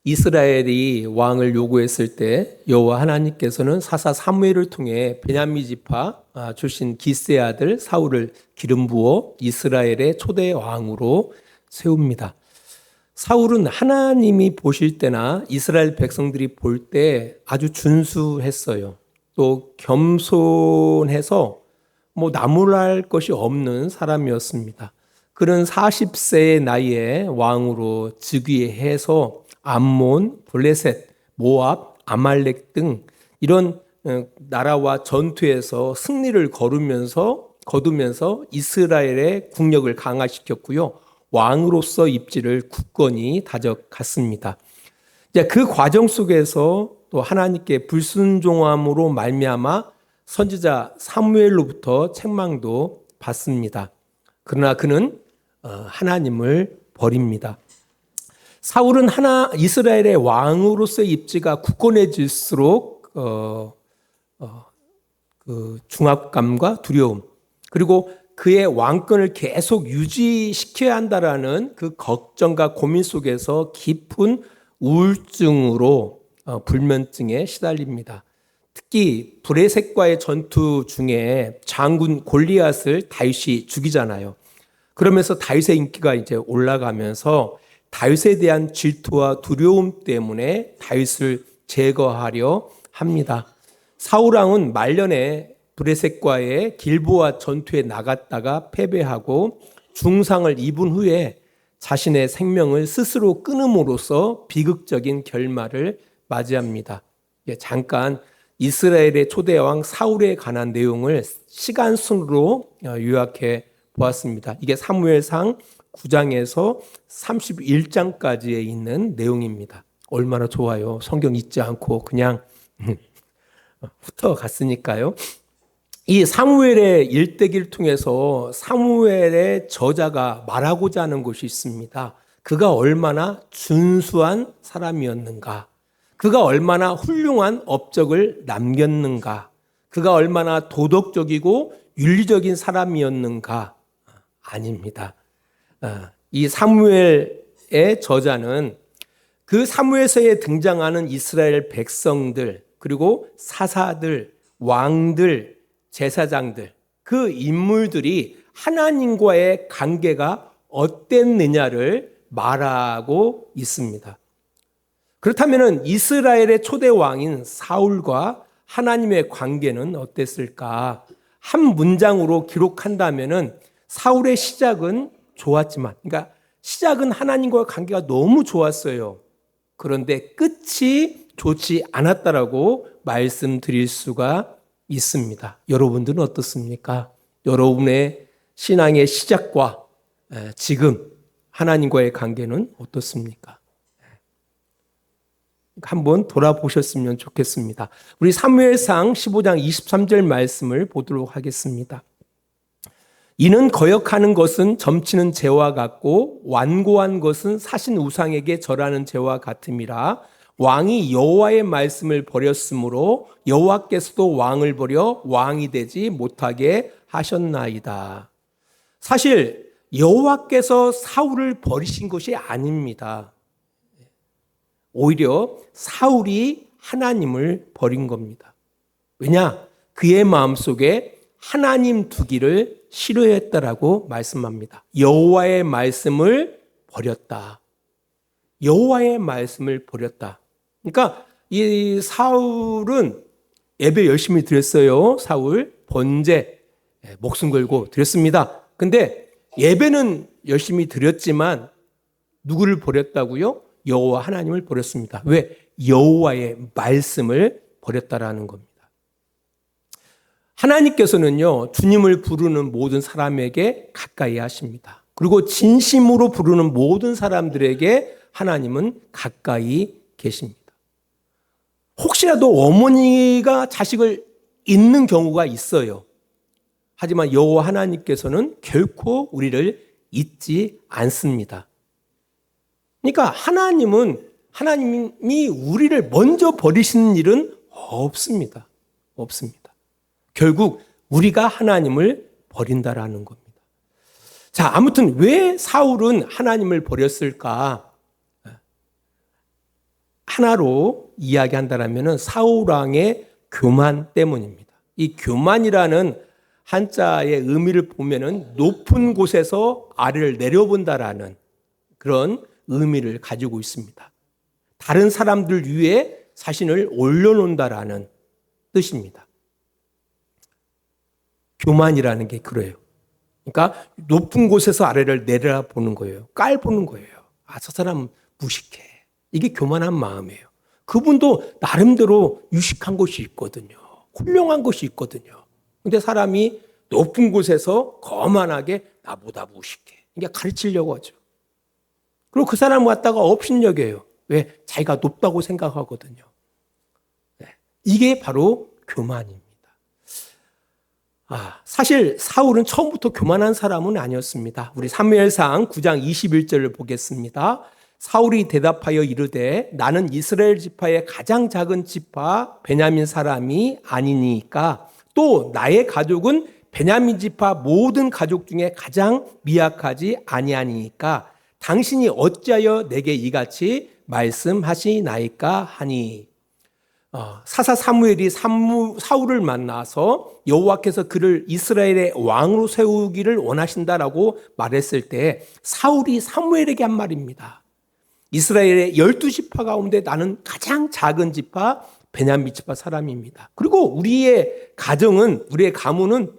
이스라엘이 왕을 요구했을 때 여호와 하나님께서는 사사 사무엘을 통해 베냐민 지파 출신 기스의 아들 사울을 기름 부어 이스라엘의 초대 왕으로 세웁니다. 사울은 하나님이 보실 때나 이스라엘 백성들이 볼 때 아주 준수했어요. 또 겸손해서 나무랄 것이 없는 사람이었습니다. 그는 40세의 나이에 왕으로 즉위해서 암몬, 블레셋, 모압, 아말렉 등 이런 나라와 전투에서 승리를 거두면서 이스라엘의 국력을 강화시켰고요. 왕으로서 입지를 굳건히 다져갔습니다. 그 과정 속에서 또 하나님께 불순종함으로 말미암아 선지자 사무엘로부터 책망도 받습니다. 그러나 그는 하나님을 버립니다. 사울은 이스라엘의 왕으로서의 입지가 굳건해질수록 그 중압감과 두려움, 그리고 그의 왕권을 계속 유지시켜야 한다라는 그 걱정과 고민 속에서 깊은 우울증으로 불면증에 시달립니다. 특히 브레셋과의 전투 중에 장군 골리앗을 다윗이 죽이잖아요. 그러면서 다윗의 인기가 이제 올라가면서 다윗에 대한 질투와 두려움 때문에 다윗을 제거하려 합니다. 사울 왕은 말년에 브레셋과의 길보아 전투에 나갔다가 패배하고 중상을 입은 후에 자신의 생명을 스스로 끊음으로써 비극적인 결말을 맞이합니다. 잠깐 이스라엘의 초대왕 사울에 관한 내용을 시간 순으로 요약해 보았습니다. 이게 사무엘상 9장에서 31장까지에 있는 내용입니다. 얼마나 좋아요. 성경 읽지 않고 그냥 훑어갔으니까요. 이 사무엘의 일대기를 통해서 사무엘의 저자가 말하고자 하는 것이 있습니다. 그가 얼마나 준수한 사람이었는가, 그가 얼마나 훌륭한 업적을 남겼는가, 그가 얼마나 도덕적이고 윤리적인 사람이었는가. 아닙니다. 이 사무엘의 저자는 그 사무엘서에 등장하는 이스라엘 백성들, 그리고 사사들, 왕들, 제사장들, 그 인물들이 하나님과의 관계가 어땠느냐를 말하고 있습니다. 그렇다면 이스라엘의 초대 왕인 사울과 하나님의 관계는 어땠을까? 한 문장으로 기록한다면 사울의 시작은 좋았지만, 그러니까 시작은 하나님과의 관계가 너무 좋았어요. 그런데 끝이 좋지 않았다라고 말씀드릴 수가 있습니다. 여러분들은 어떻습니까? 여러분의 신앙의 시작과 지금 하나님과의 관계는 어떻습니까? 한번 돌아보셨으면 좋겠습니다. 우리 사무엘상 15장 23절 말씀을 보도록 하겠습니다. 이는 거역하는 것은 점치는 죄와 같고 완고한 것은 사신 우상에게 절하는 죄와 같음이라. 왕이 여호와의 말씀을 버렸으므로 여호와께서도 왕을 버려 왕이 되지 못하게 하셨나이다. 사실 여호와께서 사울을 버리신 것이 아닙니다. 오히려 사울이 하나님을 버린 겁니다. 왜냐? 그의 마음속에 하나님 두기를 싫어했다라고 말씀합니다. 여호와의 말씀을 버렸다. 여호와의 말씀을 버렸다. 그러니까 이 사울은 예배 열심히 드렸어요. 사울 번제 목숨 걸고 드렸습니다. 근데 예배는 열심히 드렸지만 누구를 버렸다고요? 여호와 하나님을 버렸습니다. 왜? 여호와의 말씀을 버렸다라는 겁니다. 하나님께서는요, 주님을 부르는 모든 사람에게 가까이 하십니다. 그리고 진심으로 부르는 모든 사람들에게 하나님은 가까이 계십니다. 혹시라도 어머니가 자식을 잊는 경우가 있어요. 하지만 여호와 하나님께서는 결코 우리를 잊지 않습니다. 그러니까 하나님이 우리를 먼저 버리시는 일은 없습니다. 없습니다. 결국 우리가 하나님을 버린다라는 겁니다. 자, 아무튼 왜 사울은 하나님을 버렸을까? 하나로 이야기한다면 사울 왕의 교만 때문입니다. 이 교만이라는 한자의 의미를 보면은 높은 곳에서 아래를 내려본다라는 그런 의미를 가지고 있습니다. 다른 사람들 위에 자신을 올려놓는다라는 뜻입니다. 교만이라는 게 그래요. 그러니까 높은 곳에서 아래를 내려보는 거예요. 깔보는 거예요. 아, 저 사람 무식해. 이게 교만한 마음이에요. 그분도 나름대로 유식한 것이 있거든요. 훌륭한 것이 있거든요. 근데 사람이 높은 곳에서 거만하게 나보다 무식해. 이게 가르치려고 하죠. 그리고 그 사람 갖다가 업신여겨요. 왜? 자기가 높다고 생각하거든요. 네. 이게 바로 교만입니다. 사실 사울은 처음부터 교만한 사람은 아니었습니다. 우리 사무엘상 9장 21절을 보겠습니다. 사울이 대답하여 이르되 나는 이스라엘 지파의 가장 작은 지파 베냐민 사람이 아니니까 또 나의 가족은 베냐민 지파 모든 가족 중에 가장 미약하지 아니하니까 당신이 어찌하여 내게 이같이 말씀하시나이까 하니. 사사 사무엘이 사울을 만나서 여호와께서 그를 이스라엘의 왕으로 세우기를 원하신다라고 말했을 때 사울이 사무엘에게 한 말입니다. 이스라엘의 12지파 가운데 나는 가장 작은 지파 베냐민 지파 사람입니다. 그리고 우리의 가정은, 우리의 가문은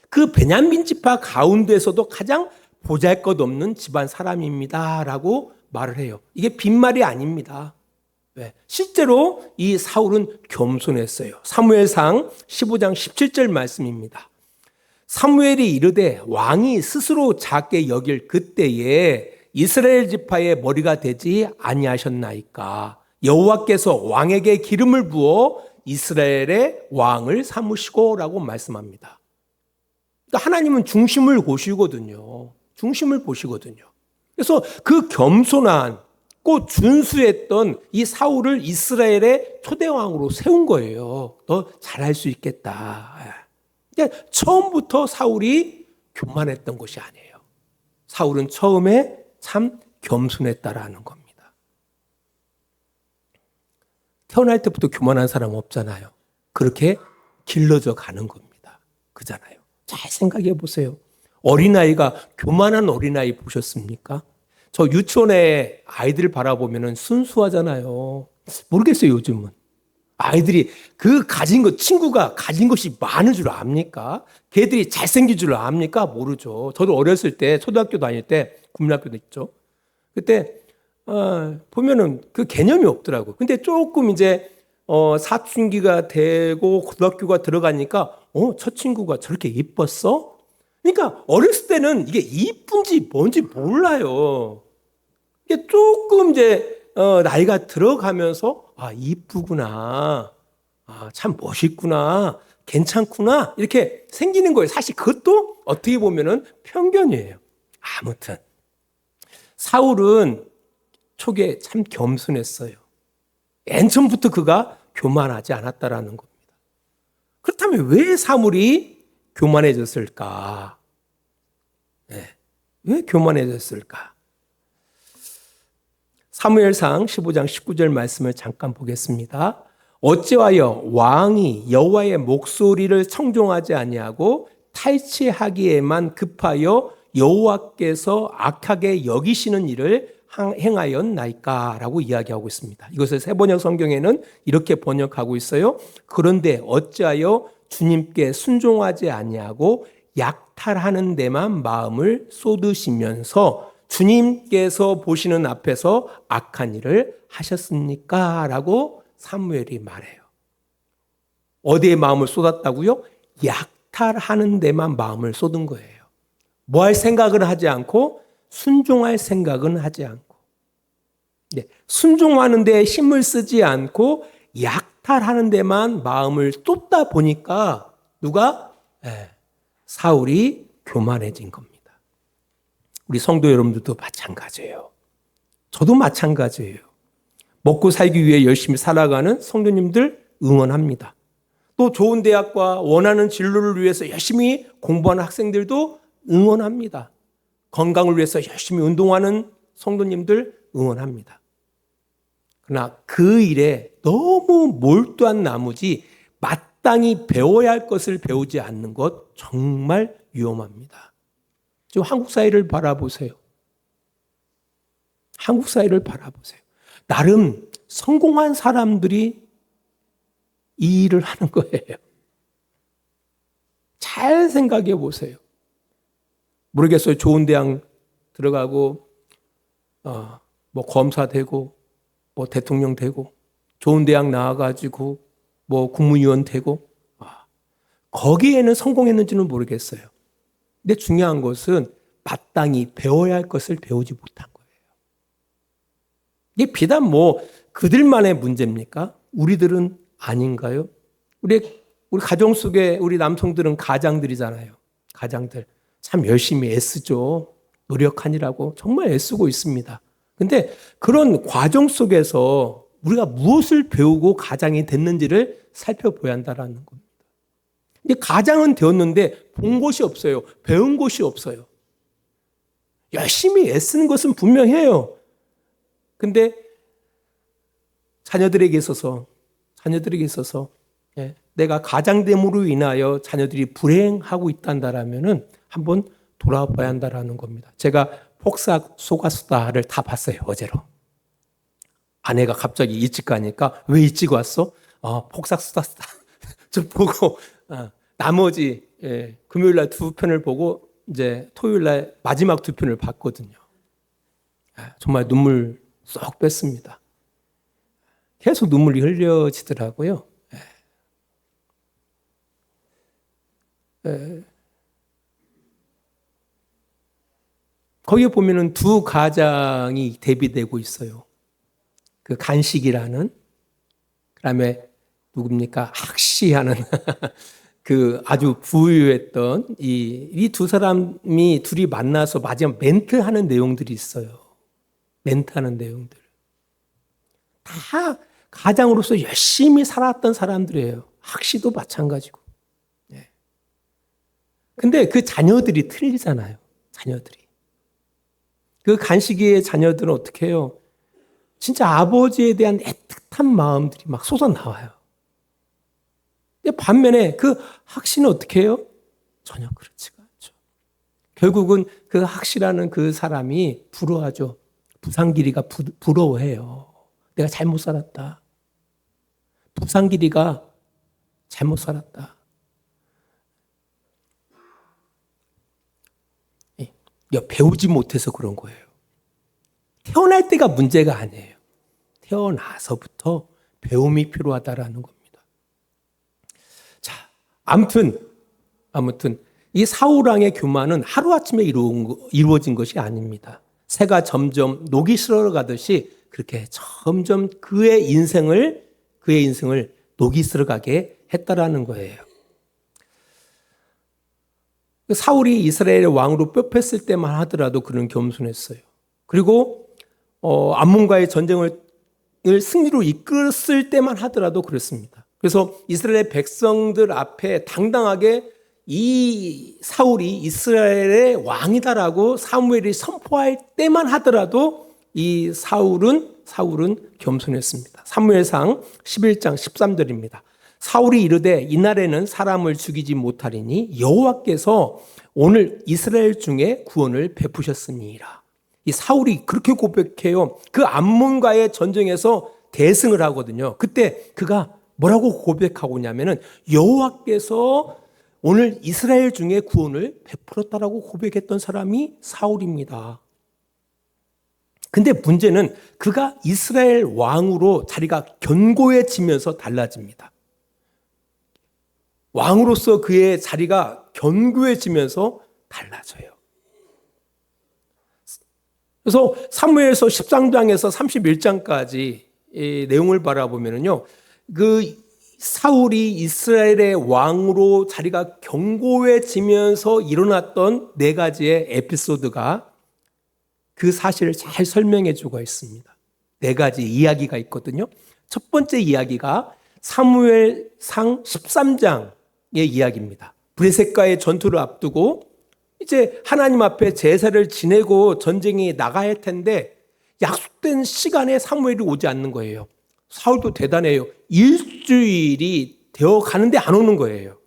그 베냐민 지파 가운데서도 가장 보잘것없는 집안 사람입니다 라고 말을 해요. 이게 빈말이 아닙니다. 실제로 이 사울은 겸손했어요. 사무엘상 15장 17절 말씀입니다. 사무엘이 이르되 왕이 스스로 작게 여길 그때에 이스라엘 지파의 머리가 되지 아니하셨나이까. 여호와께서 왕에게 기름을 부어 이스라엘의 왕을 삼으시고라고 말씀합니다. 그러니까 하나님은 중심을 보시거든요. 중심을 보시거든요. 그래서 그 겸손한 꼭 준수했던 이 사울을 이스라엘의 초대왕으로 세운 거예요. 너 잘할 수 있겠다. 그러니까 처음부터 사울이 교만했던 것이 아니에요. 사울은 처음에 참 겸손했다라는 겁니다. 태어날 때부터 교만한 사람 없잖아요. 그렇게 길러져 가는 겁니다. 그잖아요. 잘 생각해 보세요. 어린아이가, 교만한 어린아이 보셨습니까? 저 유치원에 아이들 바라보면 순수하잖아요. 모르겠어요, 요즘은. 아이들이 그 가진 것, 친구가 가진 것이 많은 줄 압니까? 걔들이 잘생긴 줄 압니까? 모르죠. 저도 어렸을 때, 초등학교 다닐 때, 국민학교도 있죠. 그때, 보면은 그 개념이 없더라고요. 근데 조금 이제, 사춘기가 되고 고등학교가 들어가니까, 저 친구가 저렇게 예뻤어? 그러니까 어렸을 때는 이게 이쁜지 뭔지 몰라요. 이게 조금 이제 나이가 들어가면서 이쁘구나, 참 멋있구나, 괜찮구나 이렇게 생기는 거예요. 사실 그것도 어떻게 보면은 편견이에요. 아무튼 사울은 초기에 참 겸손했어요. 맨 처음부터 그가 교만하지 않았다라는 겁니다. 그렇다면 왜 사울이 교만해졌을까? 왜 교만해졌을까? 사무엘상 15장 19절 말씀을 잠깐 보겠습니다. 어찌하여 왕이 여호와의 목소리를 청종하지 아니하고 탈취하기에만 급하여 여호와께서 악하게 여기시는 일을 행하였나이까? 라고 이야기하고 있습니다. 이것을 세번역 성경에는 이렇게 번역하고 있어요. 그런데 어찌하여 주님께 순종하지 아니하고 약탈하는 데만 마음을 쏟으시면서 주님께서 보시는 앞에서 악한 일을 하셨습니까? 라고 사무엘이 말해요. 어디에 마음을 쏟았다고요? 약탈하는 데만 마음을 쏟은 거예요. 뭐 할 생각은 하지 않고 순종할 생각은 하지 않고, 순종하는 데 힘을 쓰지 않고 약탈하는 데만 마음을 쏟다 보니까 누가? 사울이 교만해진 겁니다. 우리 성도 여러분들도 마찬가지예요. 저도 마찬가지예요. 먹고 살기 위해 열심히 살아가는 성도님들 응원합니다. 또 좋은 대학과 원하는 진로를 위해서 열심히 공부하는 학생들도 응원합니다. 건강을 위해서 열심히 운동하는 성도님들 응원합니다. 그러나 그 일에 너무 몰두한 나머지 마땅히 배워야 할 것을 배우지 않는 것 정말 위험합니다. 지금 한국 사회를 바라보세요. 한국 사회를 바라보세요. 나름 성공한 사람들이 이 일을 하는 거예요. 잘 생각해 보세요. 모르겠어요. 좋은 대학 들어가고 뭐 검사 되고 뭐 대통령 되고 좋은 대학 나와가지고 뭐 국무위원 되고 거기에는 성공했는지는 모르겠어요. 근데 중요한 것은 마땅히 배워야 할 것을 배우지 못한 거예요. 이게 비단 뭐 그들만의 문제입니까? 우리들은 아닌가요? 우리 가정 속에 우리 남성들은 가장들이잖아요. 가장들 참 열심히 애쓰죠. 노력하느라고 정말 애쓰고 있습니다. 근데 그런 과정 속에서 우리가 무엇을 배우고 가장이 됐는지를 살펴봐야 한다는 겁니다. 근데 가장은 되었는데 본 것이 없어요. 배운 것이 없어요. 열심히 애쓰는 것은 분명해요. 근데 자녀들에게 있어서 내가 가장됨으로 인하여 자녀들이 불행하고 있단다라면은 한번 돌아봐야 한다라는 겁니다. 제가 폭삭 속았수다를 다 봤어요, 어제로. 아내가 갑자기 일찍 가니까 왜 일찍 왔어? 폭삭 속았수다. 좀 보고 나머지 금요일 날 2편을 보고 이제 토요일 날 마지막 2편을 봤거든요. 정말 눈물 쏙 뺐습니다. 계속 눈물이 흘려지더라고요. 거기에 보면은 두 가장이 대비되고 있어요. 그 간식이라는, 그다음에 누굽니까? 학시하는 그 아주 부유했던 이 두 사람이 둘이 만나서 마지막 멘트하는 내용들이 있어요. 멘트하는 내용들. 다 가장으로서 열심히 살았던 사람들이에요. 학시도 마찬가지고. 근데 그 자녀들이 틀리잖아요. 자녀들이. 그 간식이의 자녀들은 어떻게 해요? 진짜 아버지에 대한 애틋한 마음들이 막 쏟아나와요. 근데 반면에 그 학시는 어떻게 해요? 전혀 그렇지가 않죠. 결국은 그 학시라는 그 사람이 부러워하죠. 부상길이가 부러워해요. 내가 잘못 살았다. 부상길이가 잘못 살았다. 배우지 못해서 그런 거예요. 태어날 때가 문제가 아니에요. 태어나서부터 배움이 필요하다라는 겁니다. 자, 아무튼 이 사울 왕의 교만은 하루아침에 이루어진 것이 아닙니다. 새가 점점 녹이 슬어가듯이 그렇게 점점 그의 인생을 녹이 슬어가게 했다라는 거예요. 사울이 이스라엘의 왕으로 뽑혔을 때만 하더라도 그는 겸손했어요. 그리고 암몬과의 전쟁을 승리로 이끌었을 때만 하더라도 그랬습니다. 그래서 이스라엘 백성들 앞에 당당하게 이 사울이 이스라엘의 왕이다라고 사무엘이 선포할 때만 하더라도 이 사울은 겸손했습니다. 사무엘상 11장 13절입니다. 사울이 이르되 이날에는 사람을 죽이지 못하리니 여호와께서 오늘 이스라엘 중에 구원을 베푸셨으니라. 이 사울이 그렇게 고백해요. 그 암몬과의 전쟁에서 대승을 하거든요. 그때 그가 뭐라고 고백하고 있냐면은 여호와께서 오늘 이스라엘 중에 구원을 베풀었다라고 고백했던 사람이 사울입니다. 근데 문제는 그가 이스라엘 왕으로 자리가 견고해지면서 달라집니다. 왕으로서 그의 자리가 견고해지면서 달라져요. 그래서 사무엘서 13장에서 31장까지 이 내용을 바라보면요, 그 사울이 이스라엘의 왕으로 자리가 견고해지면서 일어났던 4가지의 에피소드가 그 사실을 잘 설명해 주고 있습니다. 4가지 이야기가 있거든요. 첫 번째 이야기가 사무엘상 13장의 이야기입니다. 브레셋과의 전투를 앞두고 이제 하나님 앞에 제사를 지내고 전쟁에 나가야 할 텐데 약속된 시간에 사무엘이 오지 않는 거예요. 사울도 대단해요. 일주일이 되어 가는데 안 오는 거예요.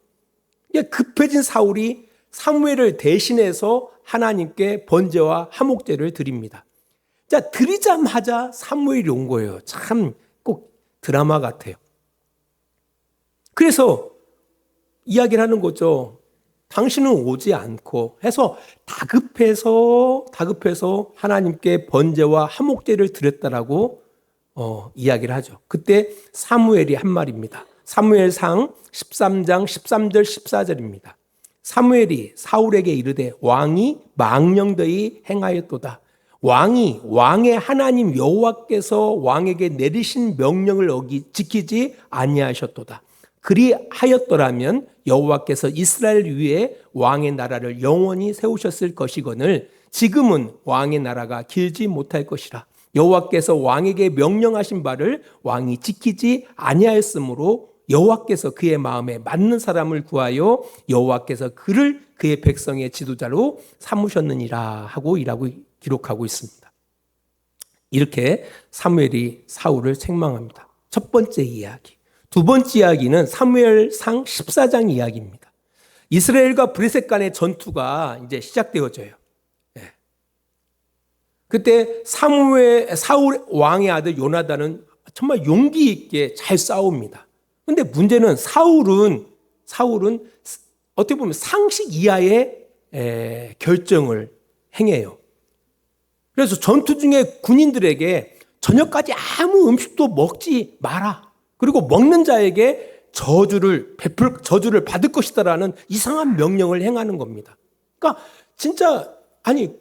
급해진 사울이 사무엘을 대신해서 하나님께 번제와 화목제를 드립니다. 자, 드리자마자 사무엘이 온 거예요. 참 꼭 드라마 같아요. 그래서 이야기를 하는 거죠. 당신은 오지 않고 해서 다급해서 하나님께 번제와 화목제를 드렸다라고 이야기를 하죠. 그때 사무엘이 한 말입니다. 사무엘상 13장 13절 14절입니다. 사무엘이 사울에게 이르되 왕이 망령되이 행하였도다. 왕의 하나님 여호와께서 왕에게 내리신 명령을 지키지 아니하셨도다. 그리하였더라면 여호와께서 이스라엘 위에 왕의 나라를 영원히 세우셨을 것이거늘 지금은 왕의 나라가 길지 못할 것이라. 여호와께서 왕에게 명령하신 바를 왕이 지키지 아니하였으므로 여호와께서 그의 마음에 맞는 사람을 구하여 여호와께서 그를 그의 백성의 지도자로 삼으셨느니라 하고 이라고 기록하고 있습니다. 이렇게 사무엘이 사울을 책망합니다. 첫 번째 이야기. 두 번째 이야기는 사무엘상 14장 이야기입니다. 이스라엘과 브레셋 간의 전투가 이제 시작되어져요. 그때 사울 왕의 아들 요나단은 정말 용기 있게 잘 싸웁니다. 그런데 문제는 사울은 어떻게 보면 상식 이하의 결정을 행해요. 그래서 전투 중에 군인들에게 저녁까지 아무 음식도 먹지 마라. 그리고 먹는 자에게 저주를 받을 것이다라는 이상한 명령을 행하는 겁니다. 그러니까 진짜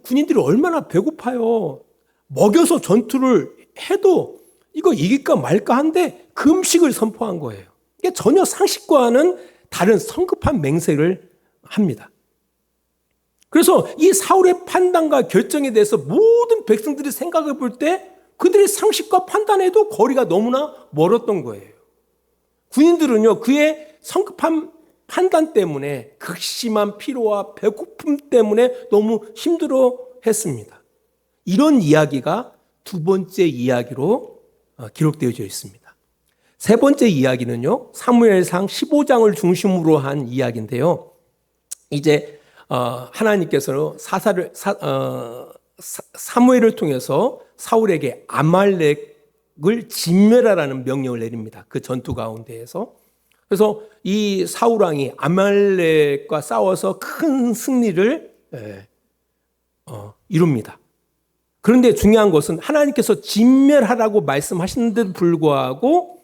군인들이 얼마나 배고파요. 먹여서 전투를 해도 이거 이길까 말까 한데 금식을 선포한 거예요. 이게 전혀 상식과는 다른 성급한 맹세를 합니다. 그래서 이 사울의 판단과 결정에 대해서 모든 백성들이 생각해 볼 때 그들의 상식과 판단에도 거리가 너무나 멀었던 거예요. 군인들은요, 그의 성급한 판단 때문에 극심한 피로와 배고픔 때문에 너무 힘들어 했습니다. 이런 이야기가 두 번째 이야기로 기록되어져 있습니다. 세 번째 이야기는요, 사무엘상 15장을 중심으로 한 이야기인데요. 이제 하나님께서 사무엘을 통해서 사울에게 아말렉을 진멸하라는 명령을 내립니다. 그 전투 가운데에서. 그래서 이 사울 왕이 아말렉과 싸워서 큰 승리를 이룹니다. 그런데 중요한 것은 하나님께서 진멸하라고 말씀하시는데도 불구하고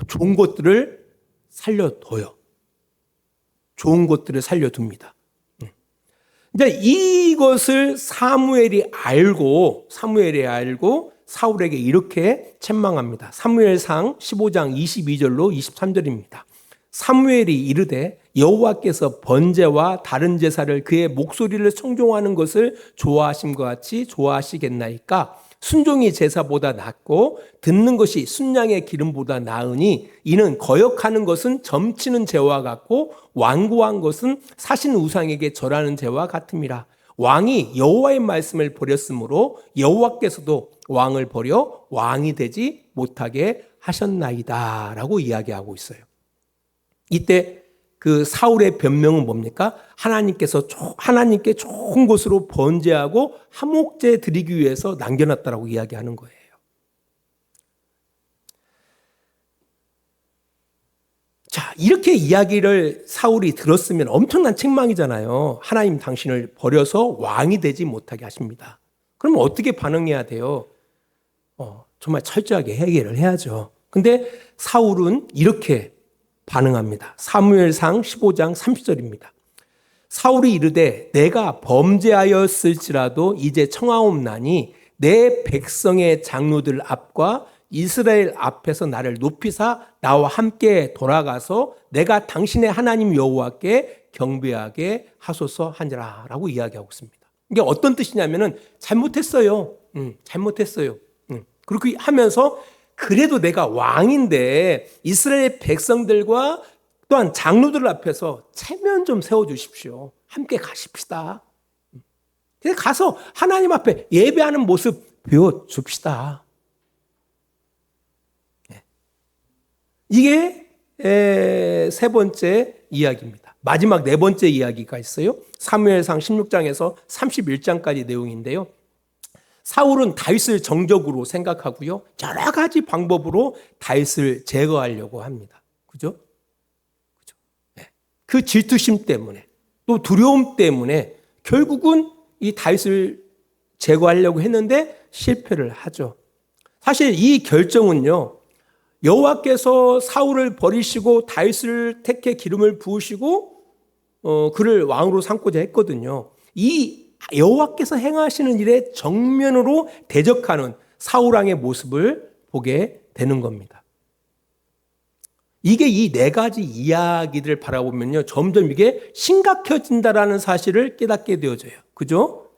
좋은 것들을 살려둬요. 좋은 것들을 살려둡니다. 이제 이것을 사무엘이 알고 사울에게 이렇게 책망합니다. 사무엘상 15장 22절로 23절입니다. 사무엘이 이르되 여호와께서 번제와 다른 제사를 그의 목소리를 청종하는 것을 좋아하심과 같이 좋아하시겠나이까? 순종이 제사보다 낫고 듣는 것이 순양의 기름보다 나으니 이는 거역하는 것은 점치는 죄와 같고 완고한 것은 사신 우상에게 절하는 죄와 같음이라. 왕이 여호와의 말씀을 버렸으므로 여호와께서도 왕을 버려 왕이 되지 못하게 하셨나이다 라고 이야기하고 있어요. 이때 그 사울의 변명은 뭡니까? 하나님께 좋은 것으로 번제하고 화목제 드리기 위해서 남겨놨다라고 이야기하는 거예요. 자, 이렇게 이야기를 사울이 들었으면 엄청난 책망이잖아요. 하나님 당신을 버려서 왕이 되지 못하게 하십니다. 그러면 어떻게 반응해야 돼요? 정말 철저하게 해결을 해야죠. 근데 사울은 이렇게 반응합니다. 사무엘상 15장 30절입니다. 사울이 이르되 내가 범죄하였을지라도 이제 청하옵나니 내 백성의 장로들 앞과 이스라엘 앞에서 나를 높이사 나와 함께 돌아가서 내가 당신의 하나님 여호와께 경배하게 하소서 하니라 라고 이야기하고 있습니다. 이게 어떤 뜻이냐면은 잘못했어요. 잘못했어요. 그렇게 하면서 그래도 내가 왕인데 이스라엘 백성들과 또한 장로들 앞에서 체면 좀 세워주십시오. 함께 가십시다. 그래서 가서 하나님 앞에 예배하는 모습 보여줍시다. 이게 세 번째 이야기입니다. 마지막 네 번째 이야기가 있어요. 사무엘상 16장에서 31장까지 내용인데요. 사울은 다윗을 정적으로 생각하고요. 여러 가지 방법으로 다윗을 제거하려고 합니다. 그죠? 그 질투심 때문에 또 두려움 때문에 결국은 이 다윗을 제거하려고 했는데 실패를 하죠. 사실 이 결정은요. 여호와께서 사울을 버리시고 다윗을 택해 기름을 부으시고 그를 왕으로 삼고자 했거든요. 이 여호와께서 행하시는 일에 정면으로 대적하는 사울 왕의 모습을 보게 되는 겁니다. 이게 이 네 가지 이야기들을 바라보면요. 점점 이게 심각해진다라는 사실을 깨닫게 되어져요. 그죠?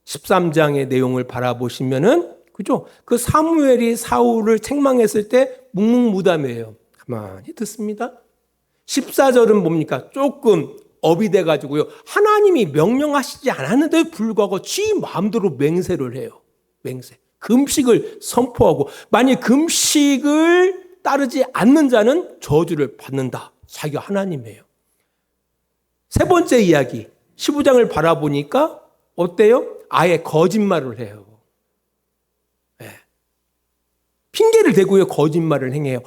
13장의 내용을 바라보시면은 그죠? 그 사무엘이 사울을 책망했을 때 묵묵무담해요. 가만히 듣습니다. 14절은 뭡니까? 조금 업이 돼가지고요. 하나님이 명령하시지 않았는데도 불구하고 지 마음대로 맹세를 해요. 맹세. 금식을 선포하고 만약 금식을 따르지 않는 자는 저주를 받는다. 자기가 하나님이에요. 세 번째 이야기 15장을 바라보니까 어때요? 아예 거짓말을 해요. 핑계를 대고요. 거짓말을 행해요.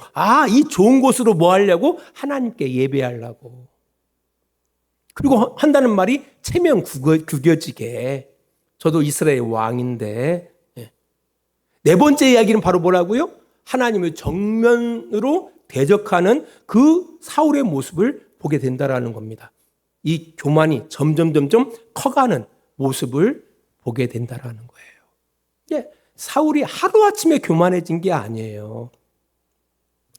이 좋은 곳으로 뭐 하려고? 하나님께 예배하려고. 그리고 한다는 말이 체면 구겨지게. 저도 이스라엘 왕인데. 네 번째 이야기는 바로 뭐라고요? 하나님을 정면으로 대적하는 그 사울의 모습을 보게 된다라는 겁니다. 이 교만이 점점 커가는 모습을 보게 된다라는 거예요. 사울이 하루아침에 교만해진 게 아니에요.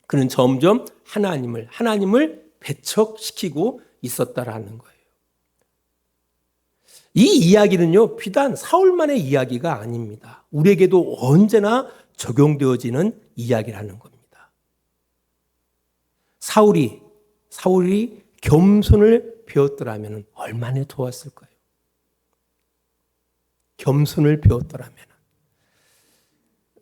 그는 점점 하나님을 배척시키고 있었다라는 거예요. 이 이야기는요, 비단 사울만의 이야기가 아닙니다. 우리에게도 언제나 적용되어지는 이야기라는 겁니다. 사울이 겸손을 배웠더라면 얼마나 좋았을까요? 겸손을 배웠더라면.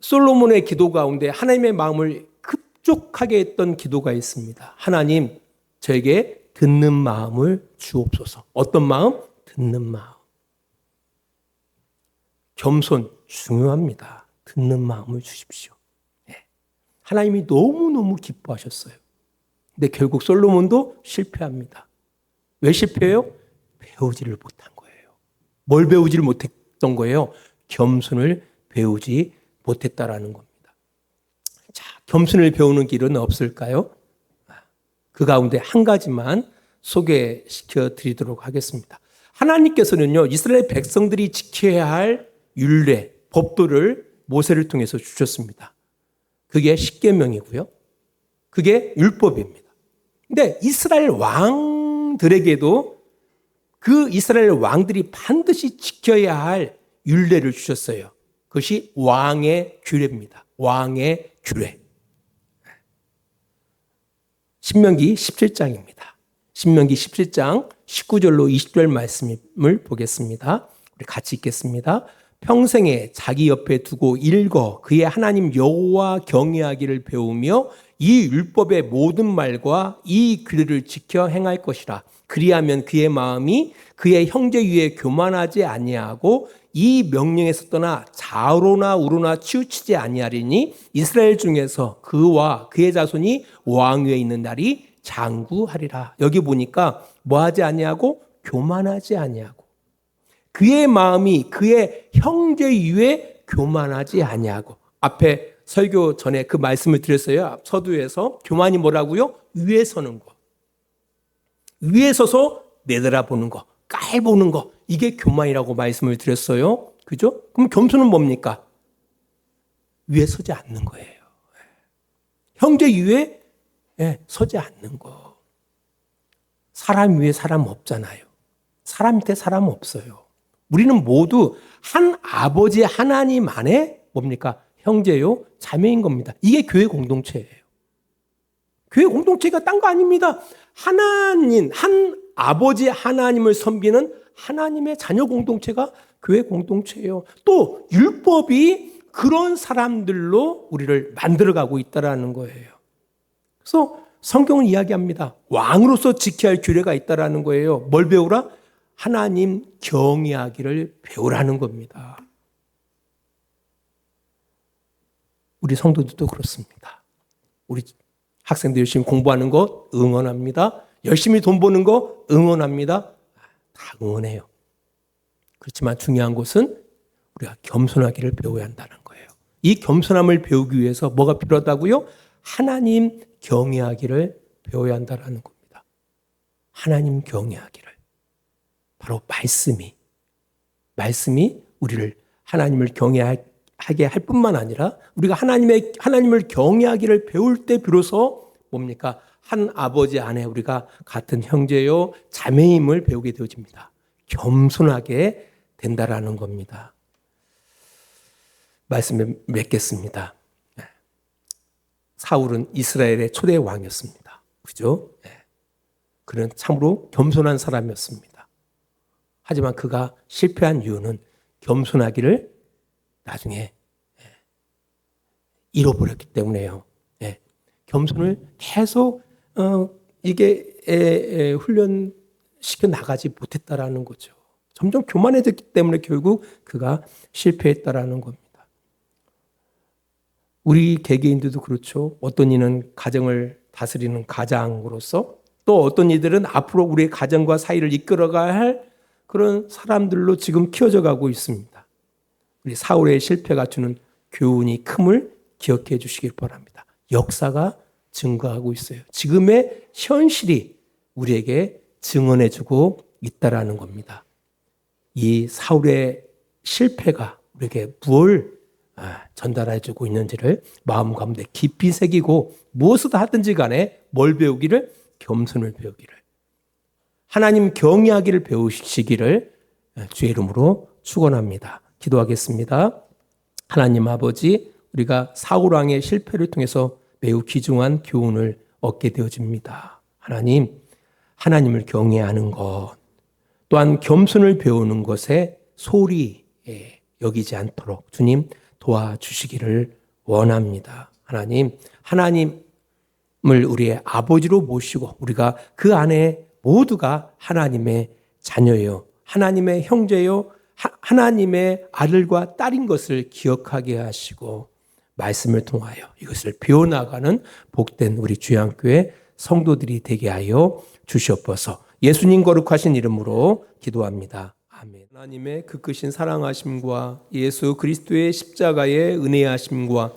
솔로몬의 기도 가운데 하나님의 마음을 급족하게 했던 기도가 있습니다. 하나님, 저에게 듣는 마음을 주옵소서. 어떤 마음? 듣는 마음. 겸손 중요합니다. 듣는 마음을 주십시오. 하나님이 너무너무 기뻐하셨어요. 근데 결국 솔로몬도 실패합니다. 왜 실패해요? 배우지를 못한 거예요. 뭘 배우지를 못했던 거예요? 겸손을 배우지 못했다라는 겁니다. 자, 겸손을 배우는 길은 없을까요? 그 가운데 한 가지만 소개시켜 드리도록 하겠습니다. 하나님께서는요, 이스라엘 백성들이 지켜야 할 율례, 법도를 모세를 통해서 주셨습니다. 그게 십계명이고요. 그게 율법입니다. 근데 이스라엘 왕들에게도 그 이스라엘 왕들이 반드시 지켜야 할 율례를 주셨어요. 그것이 왕의 규례입니다. 왕의 규례. 신명기 17장입니다. 신명기 17장 19절로 20절 말씀을 보겠습니다. 우리 같이 읽겠습니다. 평생에 자기 옆에 두고 읽어 그의 하나님 여호와 경외하기를 배우며 이 율법의 모든 말과 이 규례를 지켜 행할 것이라. 그리하면 그의 마음이 그의 형제 위에 교만하지 아니하고 이 명령에서 떠나 좌로나 우로나 치우치지 아니하리니 이스라엘 중에서 그와 그의 자손이 왕 위에 있는 날이 장구하리라. 여기 보니까 뭐하지 아니하고 교만하지 아니하고 그의 마음이 그의 형제 위에 교만하지 아니하고. 앞에 설교 전에 그 말씀을 드렸어요. 서두에서 교만이 뭐라고요? 위에 서는 거. 위에 서서 내려다보는 거, 깔보는 거. 이게 교만이라고 말씀을 드렸어요. 그죠? 그럼 겸손은 뭡니까? 위에 서지 않는 거예요. 형제 위에 서지 않는 거. 사람 위에 사람 없잖아요. 사람 밑에 사람 없어요. 우리는 모두 한 아버지 하나님 안에 뭡니까? 형제요, 자매인 겁니다. 이게 교회 공동체예요. 교회 공동체가 딴 거 아닙니다. 하나님, 한 아버지 하나님을 섬기는 하나님의 자녀 공동체가 교회 공동체예요. 또 율법이 그런 사람들로 우리를 만들어가고 있다라는 거예요. 그래서 성경은 이야기합니다. 왕으로서 지켜야 할 규례가 있다라는 거예요. 뭘 배우라? 하나님 경외하기를 배우라는 겁니다. 우리 성도들도 그렇습니다. 우리 학생들 열심히 공부하는 거 응원합니다. 열심히 돈 버는 거 응원합니다. 다 응원해요. 그렇지만 중요한 것은 우리가 겸손하기를 배워야 한다는 거예요. 이 겸손함을 배우기 위해서 뭐가 필요하다고요? 하나님 경외하기를 배워야 한다는 겁니다. 하나님 경외하기를. 바로 말씀이 우리를 하나님을 경외하게 할 뿐만 아니라 우리가 하나님을 경외하기를 배울 때 비로소 뭡니까? 한 아버지 안에 우리가 같은 형제요 자매임을 배우게 되어집니다. 겸손하게 된다라는 겁니다. 말씀을 맺겠습니다. 사울은 이스라엘의 초대 왕이었습니다. 그죠? 그는 참으로 겸손한 사람이었습니다. 하지만 그가 실패한 이유는 겸손하기를 나중에 잃어버렸기 때문에요. 겸손을 계속 훈련시켜 나가지 못했다라는 거죠. 점점 교만해졌기 때문에 결국 그가 실패했다라는 겁니다. 우리 개개인들도 그렇죠. 어떤 이는 가정을 다스리는 가장으로서 또 어떤 이들은 앞으로 우리의 가정과 사이를 이끌어가야 할 그런 사람들로 지금 키워져 가고 있습니다. 우리 사울의 실패가 주는 교훈이 큼을 기억해 주시길 바랍니다. 역사가 증거하고 있어요. 지금의 현실이 우리에게 증언해 주고 있다라는 겁니다. 이 사울의 실패가 우리에게 무엇을 전달해 주고 있는지를 마음 가운데 깊이 새기고 무엇을 하든지 간에 뭘 배우기를? 겸손을 배우기를. 하나님 경외하기를 배우시기를 주의 이름으로 축원합니다. 기도하겠습니다. 하나님 아버지, 우리가 사울 왕의 실패를 통해서 매우 귀중한 교훈을 얻게 되어집니다. 하나님을 경외하는 것, 또한 겸손을 배우는 것에 소홀히 여기지 않도록 주님 도와주시기를 원합니다. 하나님을 우리의 아버지로 모시고 우리가 그 안에 모두가 하나님의 자녀요, 하나님의 형제요, 하나님의 아들과 딸인 것을 기억하게 하시고 말씀을 통하여 이것을 배워나가는 복된 우리 주양교회 성도들이 되게 하여 주시옵소서. 예수님 거룩하신 이름으로 기도합니다. 아멘. 하나님의 그 크신 사랑하심과 예수 그리스도의 십자가의 은혜하심과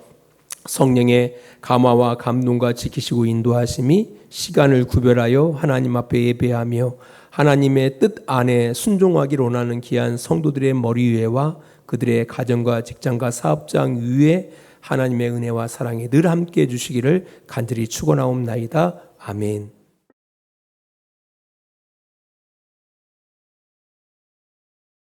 성령의 감화와 감동과 지키시고 인도하심이 시간을 구별하여 하나님 앞에 예배하며 하나님의 뜻 안에 순종하기를 원하는 귀한 성도들의 머리 위에와 그들의 가정과 직장과 사업장 위에 하나님의 은혜와 사랑이 늘 함께해 주시기를 간절히 축원하옵나이다. 아멘.